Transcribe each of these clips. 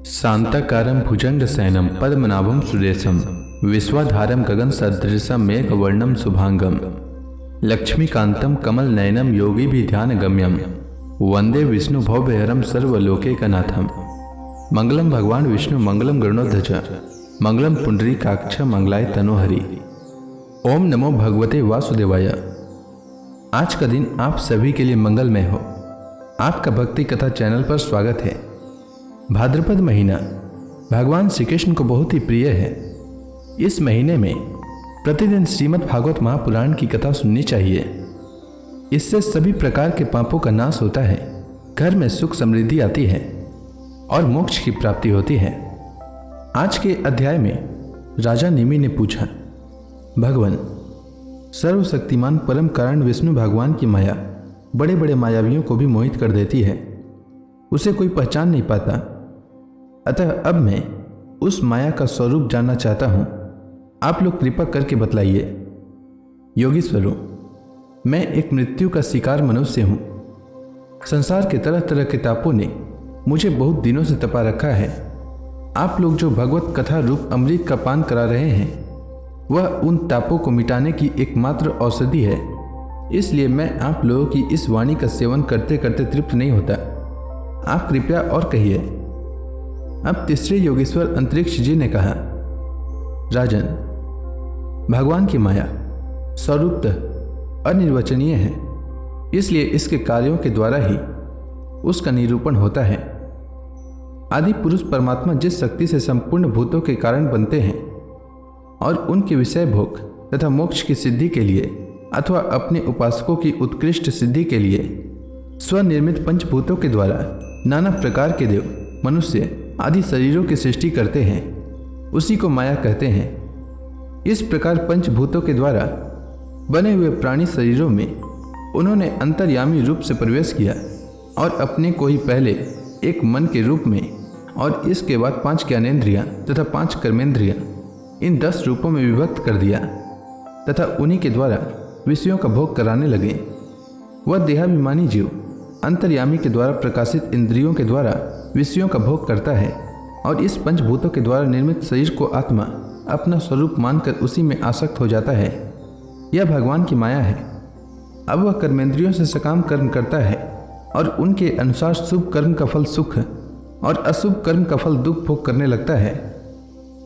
शांताकारं भुजंगशयनं पद्मनाभं सुरेशं विश्वाधारं गगनसदृशं मेघवर्णं शुभांगं लक्ष्मीकान्तं कमलनयनं योगिभिध्यानगम्यं वंदे विष्णुभवभयहरं सर्वलोकैकनाथं। मंगलम भगवान विष्णु मंगलम गरुड़ध्वज मंगलम पुंडरीकाक्ष मंगलाय तनोहरि। ओम नमो भगवते वासुदेवाय। आज का दिन आप सभी के लिए मंगलमय हो। आपका भक्ति कथा चैनल पर स्वागत है। भाद्रपद महीना भगवान श्री कृष्ण को बहुत ही प्रिय है। इस महीने में प्रतिदिन श्रीमद् भागवत महापुराण की कथा सुननी चाहिए। इससे सभी प्रकार के पापों का नाश होता है, घर में सुख समृद्धि आती है और मोक्ष की प्राप्ति होती है। आज के अध्याय में राजा निमि ने पूछा, भगवान सर्वशक्तिमान परम कारण विष्णु भगवान की माया बड़े बड़े मायावियों को भी मोहित कर देती है, उसे कोई पहचान नहीं पाता। अतः अब मैं उस माया का स्वरूप जानना चाहता हूं, आप लोग कृपा करके बतलाइए। योगीश्वरों, मैं एक मृत्यु का शिकार मनुष्य हूं। संसार के तरह तरह के तापों ने मुझे बहुत दिनों से तपा रखा है। आप लोग जो भगवत कथा रूप अमृत का पान करा रहे हैं, वह उन तापों को मिटाने की एकमात्र औषधि है। इसलिए मैं आप लोगों की इस वाणी का सेवन करते करते तृप्त नहीं होता। आप कृपया और कहिए। अब तीसरे योगेश्वर अंतरिक्ष जी ने कहा, राजन, भगवान की माया स्वरूपतः अनिर्वचनीय है, इसलिए इसके कार्यों के द्वारा ही उसका निरूपण होता है। आदि पुरुष परमात्मा जिस शक्ति से संपूर्ण भूतों के कारण बनते हैं और उनके विषय भोग तथा मोक्ष की सिद्धि के लिए अथवा अपने उपासकों की उत्कृष्ट सिद्धि के लिए स्वनिर्मित पंचभूतों के द्वारा नाना प्रकार के देव, मनुष्य आदि शरीरों की सृष्टि करते हैं, उसी को माया कहते हैं। इस प्रकार पंचभूतों के द्वारा बने हुए प्राणी शरीरों में उन्होंने अंतर्यामी रूप से प्रवेश किया और अपने को ही पहले एक मन के रूप में और इसके बाद 5 ज्ञानेंद्रियां तथा 5 कर्मेंद्रियां इन 10 रूपों में विभक्त कर दिया तथा उन्हीं के द्वारा विषयों का भोग कराने लगे। वह देहाभिमानी जीव अंतर्यामी के द्वारा प्रकाशित इंद्रियों के द्वारा विषयों का भोग करता है और इस पंचभूतों के द्वारा निर्मित शरीर को आत्मा अपना स्वरूप मानकर उसी में आसक्त हो जाता है। यह भगवान की माया है। अब वह कर्मेंद्रियों से सकाम कर्म करता है और उनके अनुसार शुभ कर्म का फल सुख और अशुभ कर्म का फल दुख भोग करने लगता है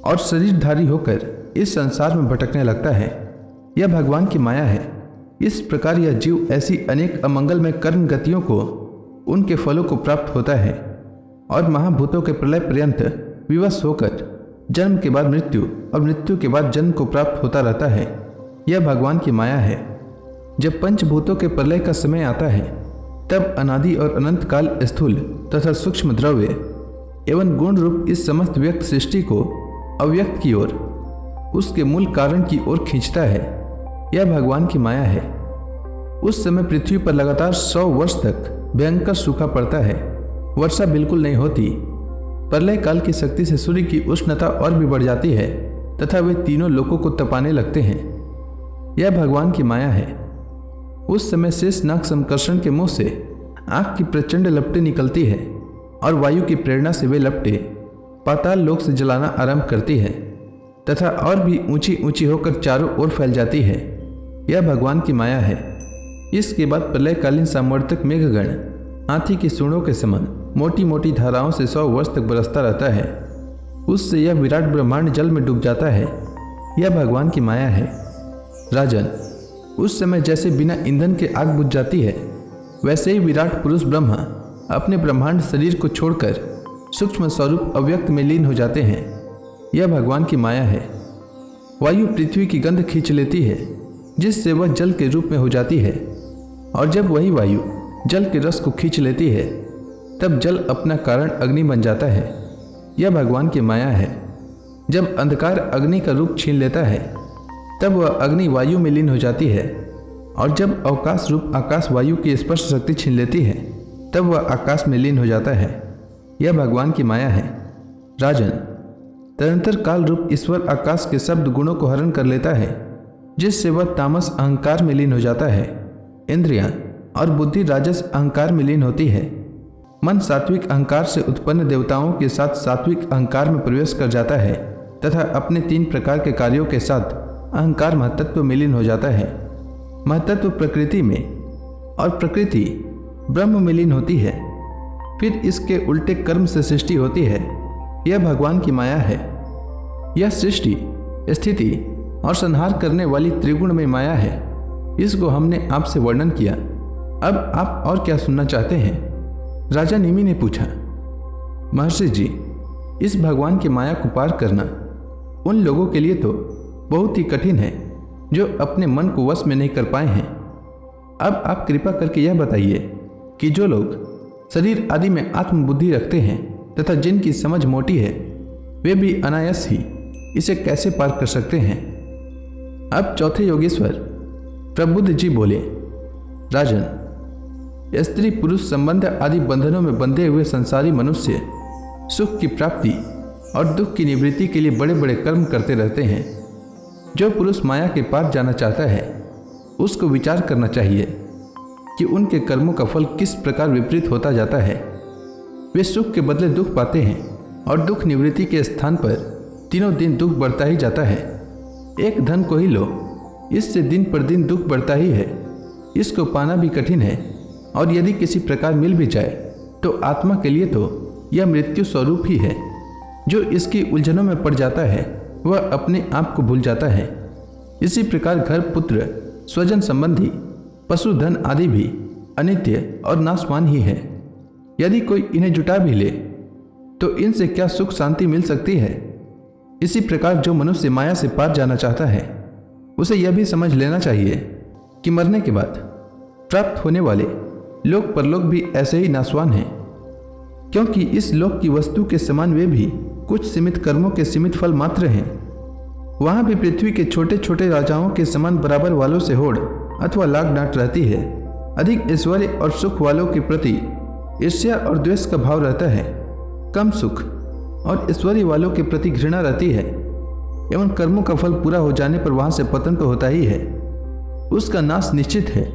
और शरीरधारी होकर इस संसार में भटकने लगता है। यह भगवान की माया है। इस प्रकार यह जीव ऐसी अनेक अमंगलमय कर्म गतियों को, उनके फलों को प्राप्त होता है और महाभूतों के प्रलय पर्यंत विवश होकर जन्म के बाद मृत्यु और मृत्यु के बाद जन्म को प्राप्त होता रहता है। यह भगवान की माया है। जब पंचभूतों के प्रलय का समय आता है, तब अनादि और अनंत काल स्थूल तथा सूक्ष्म द्रव्य एवं गुण रूप इस समस्त व्यक्त सृष्टि को अव्यक्त की ओर, उसके मूल कारण की ओर खींचता है। यह भगवान की माया है। उस समय पृथ्वी पर लगातार 100 वर्ष तक भयंकर सूखा पड़ता है, वर्षा बिल्कुल नहीं होती। प्रलय काल की शक्ति से सूर्य की उष्णता और भी बढ़ जाती है तथा वे तीनों लोकों को तपाने लगते हैं। यह भगवान की माया है। उस समय शेष नाग संकर्षण के मुंह से आग की प्रचंड लपटें निकलती है और वायु की प्रेरणा से वे लपटें पाताल लोक से जलाना आरंभ करती है तथा और भी ऊंची ऊंची होकर चारों ओर फैल जाती है। यह भगवान की माया है। इसके बाद प्रलयकालीन सामवर्तक मेघगण हाथी की सूंडों के समान मोटी मोटी धाराओं से 100 वर्ष तक बरसता रहता है। उससे यह विराट ब्रह्मांड जल में डूब जाता है। यह भगवान की माया है। राजन, उस समय जैसे बिना ईंधन के आग बुझ जाती है, वैसे ही विराट पुरुष ब्रह्मा अपने ब्रह्मांड शरीर को छोड़कर सूक्ष्म स्वरूप अव्यक्त में लीन हो जाते हैं। यह भगवान की माया है। वायु पृथ्वी की गंध खींच लेती है, जिससे वह जल के रूप में हो जाती है, और जब वही वायु जल के रस को खींच लेती है, तब जल अपना कारण अग्नि बन जाता है। यह भगवान की माया है। जब अंधकार अग्नि का रूप छीन लेता है, तब वह अग्नि वायु में लीन हो जाती है, और जब अवकाश रूप आकाश वायु की स्पर्श शक्ति छीन लेती है, तब वह आकाश में लीन हो जाता है। यह भगवान की माया है। राजन, तदंतर काल रूप ईश्वर आकाश के शब्द गुणों को हरण कर लेता है, जिससे वह तामस अहंकार में लीन हो जाता है। इंद्रियां और बुद्धि राजस अहंकार में लीन होती है। मन सात्विक अहंकार से उत्पन्न देवताओं के साथ सात्विक अहंकार में प्रवेश कर जाता है तथा अपने 3 प्रकार के कार्यों के साथ अहंकार महत्त्व में लीन हो जाता है। महत्त्व प्रकृति में और प्रकृति ब्रह्म में लीन होती है। फिर इसके उल्टे कर्म से सृष्टि होती है। यह भगवान की माया है। यह सृष्टि, स्थिति और संहार करने वाली त्रिगुणमय माया है। इसको हमने आपसे वर्णन किया। अब आप और क्या सुनना चाहते हैं? राजा निमि ने पूछा। महर्षि जी, इस भगवान की माया को पार करना उन लोगों के लिए तो बहुत ही कठिन है जो अपने मन को वश में नहीं कर पाए हैं। अब आप कृपा करके यह बताइए कि जो लोग शरीर आदि में आत्मबुद्धि रखते हैं तथा जिनकी समझ मोटी है, वे भी अनायास ही इसे कैसे पार कर सकते हैं? अब चौथे योगेश्वर प्रबुद्ध जी बोले, राजन, स्त्री पुरुष संबंध आदि बंधनों में बंधे हुए संसारी मनुष्य सुख की प्राप्ति और दुख की निवृत्ति के लिए बड़े बड़े कर्म करते रहते हैं। जो पुरुष माया के पार जाना चाहता है, उसको विचार करना चाहिए कि उनके कर्मों का फल किस प्रकार विपरीत होता जाता है। वे सुख के बदले दुख पाते हैं और दुख निवृत्ति के स्थान पर तीनों दिन दुख बढ़ता ही जाता है। एक धन को ही लो, इससे दिन पर दिन दुख बढ़ता ही है। इसको पाना भी कठिन है और यदि किसी प्रकार मिल भी जाए तो आत्मा के लिए तो यह मृत्यु स्वरूप ही है। जो इसकी उलझनों में पड़ जाता है वह अपने आप को भूल जाता है। इसी प्रकार घर, पुत्र, स्वजन संबंधी, पशुधन आदि भी अनित्य और नाशवान ही है। यदि कोई इन्हें जुटा भी ले तो इनसे क्या सुख शांति मिल सकती है? इसी प्रकार जो मनुष्य माया से पार जाना चाहता है, उसे यह भी समझ लेना चाहिए कि मरने के बाद प्राप्त होने वाले लोक परलोक भी ऐसे ही नाशवान हैं, क्योंकि इस लोक की वस्तु के समान वे भी कुछ सीमित कर्मों के सीमित फल मात्र हैं। वहाँ भी पृथ्वी के छोटे छोटे राजाओं के समान बराबर वालों से होड़ अथवा लाग डांट रहती है। अधिक ऐश्वर्य और सुख वालों के प्रति ईर्ष्या और द्वेष का भाव रहता है। कम सुख और ऐश्वर्य वालों के प्रति घृणा रहती है एवं कर्मों का फल पूरा हो जाने पर वहाँ से पतन तो होता ही है। उसका नाश निश्चित है।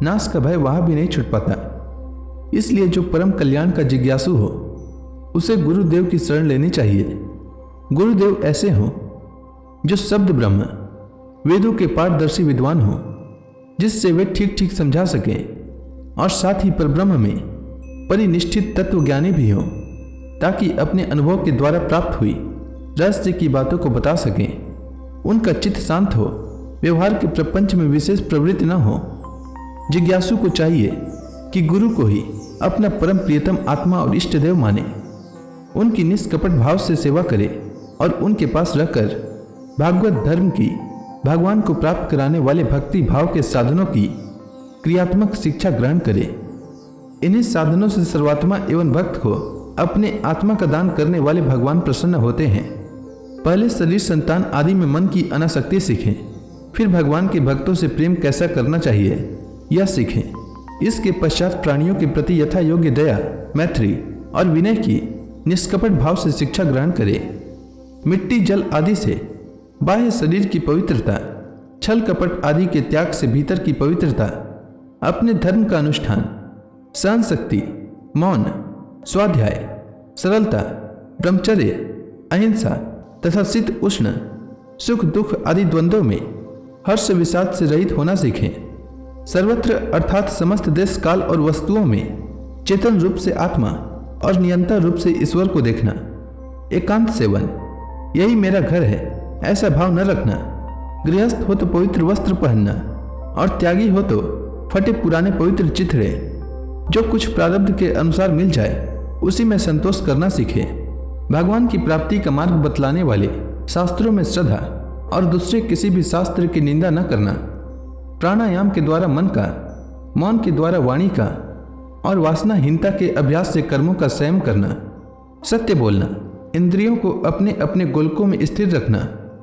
नाश का भय वहाँ भी नहीं छूट पाता। इसलिए जो परम कल्याण का जिज्ञासु हो उसे गुरुदेव की शरण लेनी चाहिए। गुरुदेव ऐसे हों जो शब्द ब्रह्म, वेदों के पारदर्शी विद्वान हों, जिससे वे ठीक ठीक समझा सकें और साथ ही परब्रह्म में परिनिष्ठित तत्वज्ञानी भी हों, ताकि अपने अनुभव के द्वारा प्राप्त हुई रहस्य की बातों को बता सकें। उनका चित्त शांत हो, व्यवहार के प्रपंच में विशेष प्रवृत्ति न हो। जिज्ञासु को चाहिए कि गुरु को ही अपना परम प्रियतम आत्मा और इष्ट देव माने, उनकी निष्कपट भाव से सेवा करे और उनके पास रहकर भागवत धर्म की, भगवान को प्राप्त कराने वाले भक्ति भाव के साधनों की क्रियात्मक शिक्षा ग्रहण करे। इन्हीं साधनों से सर्वात्मा एवं भक्त को अपने आत्मा का दान करने वाले भगवान प्रसन्न होते हैं। पहले शरीर, संतान आदि में मन की अनासक्ति सीखें, फिर भगवान के भक्तों से प्रेम कैसा करना चाहिए यह सीखें। इसके पश्चात प्राणियों के प्रति यथा योग्य दया, मैत्री और विनय की निष्कपट भाव से शिक्षा ग्रहण करें। मिट्टी, जल आदि से बाह्य शरीर की पवित्रता, छल कपट आदि के त्याग से भीतर की पवित्रता, अपने धर्म का अनुष्ठान, सहन शक्ति, मौन, स्वाध्याय, सरलता, ब्रह्मचर्य, अहिंसा तथा शीत उष्ण, सुख दुख आदि द्वंद्वों में हर्ष विषाद से रहित होना सीखें। सर्वत्र अर्थात समस्त देश काल और वस्तुओं में चेतन रूप से आत्मा और नियंता रूप से ईश्वर को देखना। एकांत सेवन, यही मेरा घर है ऐसा भाव न रखना। गृहस्थ हो तो पवित्र वस्त्र पहनना और त्यागी हो तो फटे पुराने पवित्र चिथड़े। जो कुछ प्रारब्ध के अनुसार मिल जाए उसी में संतोष करना सीखे। भगवान की प्राप्ति का मार्ग बतलाने वाले शास्त्रों में श्रद्धा और दूसरे किसी भी शास्त्र की निंदा न करना। प्राणायाम के द्वारा मन का, मौन के द्वारा वाणी का और वासनाहीनता के अभ्यास से कर्मों का संयम करना। सत्य बोलना, इंद्रियों को अपने अपने गोलकों में स्थिर रखना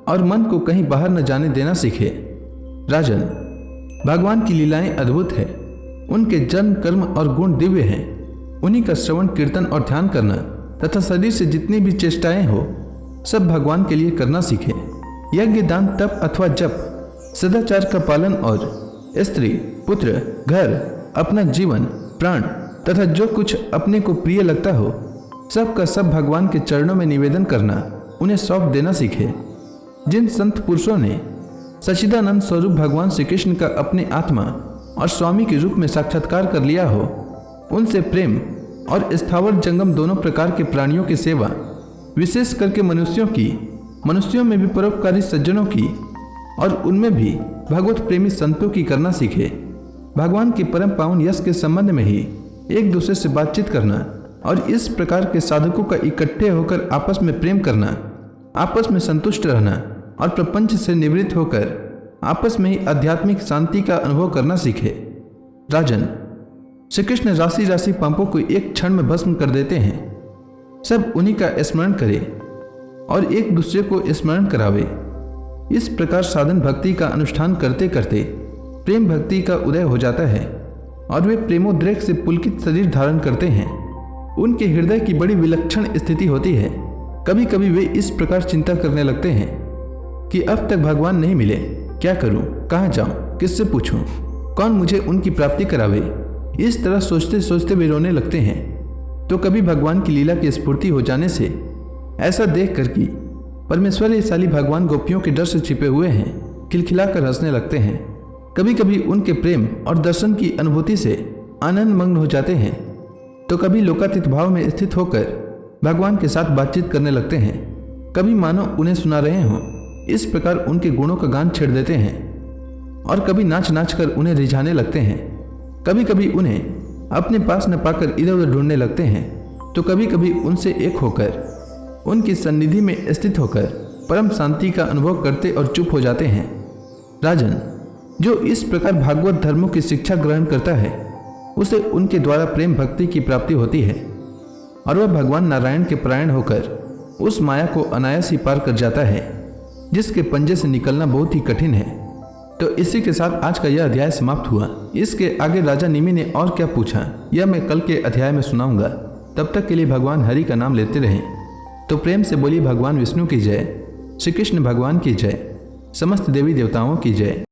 और मन को कहीं बाहर न जाने देना सीखे। राजन, भगवान की लीलाएं अद्भुत है। उनके जन्म, कर्म और गुण दिव्य हैं। उन्हीं का श्रवण, कीर्तन और ध्यान करना तथा शरीर से जितनी भी चेष्टाएं हो सब भगवान के लिए करना सीखे। यज्ञ, दान, तप अथवा जप, सदाचार का पालन और स्त्री, पुत्र, घर, अपना जीवन, प्राण तथा जो कुछ अपने को प्रिय लगता हो सब का सब भगवान के चरणों में निवेदन करना, उन्हें सौंप देना सीखे। जिन संत पुरुषों ने सच्चिदानंद स्वरूप भगवान श्री कृष्ण का अपने आत्मा और स्वामी के रूप में साक्षात्कार कर लिया हो, उनसे प्रेम और स्थावर जंगम दोनों प्रकार के प्राणियों की सेवा, विशेष करके मनुष्यों में भी परोपकारी सज्जनों की और उनमें भी भगवत प्रेमी संतों की करना सीखे। भगवान के परम पावन यश के संबंध में ही एक दूसरे से बातचीत करना और इस प्रकार के साधकों का इकट्ठे होकर आपस में प्रेम करना, आपस में संतुष्ट रहना और प्रपंच से निवृत्त होकर आपस में ही आध्यात्मिक शांति का अनुभव करना सीखे। राजन, श्री कृष्ण राशि राशि पापों को एक क्षण में भस्म कर देते हैं। सब उन्हीं का स्मरण करे और एक दूसरे को स्मरण करावे। इस प्रकार साधन भक्ति का अनुष्ठान करते करते प्रेम भक्ति का उदय हो जाता है और वे प्रेमोद्रेक से पुलकित शरीर धारण करते हैं। उनके हृदय की बड़ी विलक्षण स्थिति होती है। कभी कभी वे इस प्रकार चिंता करने लगते हैं कि अब तक भगवान नहीं मिले, क्या करूं, कहाँ जाऊं, किससे पूछूं, कौन मुझे उनकी प्राप्ति करावे। इस तरह सोचते सोचते वे रोने लगते हैं। तो कभी भगवान की लीला की स्फूर्ति हो जाने से ऐसा देख कर कि परमेश्वरशाली भगवान गोपियों के डर से छिपे हुए हैं, खिलखिलाकर हंसने लगते हैं। कभी कभी उनके प्रेम और दर्शन की अनुभूति से आनंद मग्न हो जाते हैं। तो कभी लोकातीत भाव में स्थित होकर भगवान के साथ बातचीत करने लगते हैं। कभी मानो उन्हें सुना रहे हों, इस प्रकार उनके गुणों का गान छेड़ देते हैं और कभी नाच नाच कर उन्हें रिझाने लगते हैं। कभी कभी उन्हें अपने पास न पाकर इधर उधर ढूंढने लगते हैं। तो कभी कभी उनसे एक होकर उनकी सन्निधि में स्थित होकर परम शांति का अनुभव करते और चुप हो जाते हैं। राजन, जो इस प्रकार भागवत धर्मों की शिक्षा ग्रहण करता है उसे उनके द्वारा प्रेम भक्ति की प्राप्ति होती है और वह भगवान नारायण के परायण होकर उस माया को अनायास ही पार कर जाता है जिसके पंजे से निकलना बहुत ही कठिन है। तो इसी के साथ आज का यह अध्याय समाप्त हुआ। इसके आगे राजा निमि ने और क्या पूछा यह मैं कल के अध्याय में सुनाऊंगा। तब तक के लिए भगवान हरि का नाम लेते रहें। तो प्रेम से बोलिए भगवान विष्णु की जय, श्री कृष्ण भगवान की जय, समस्त देवी देवताओं की जय।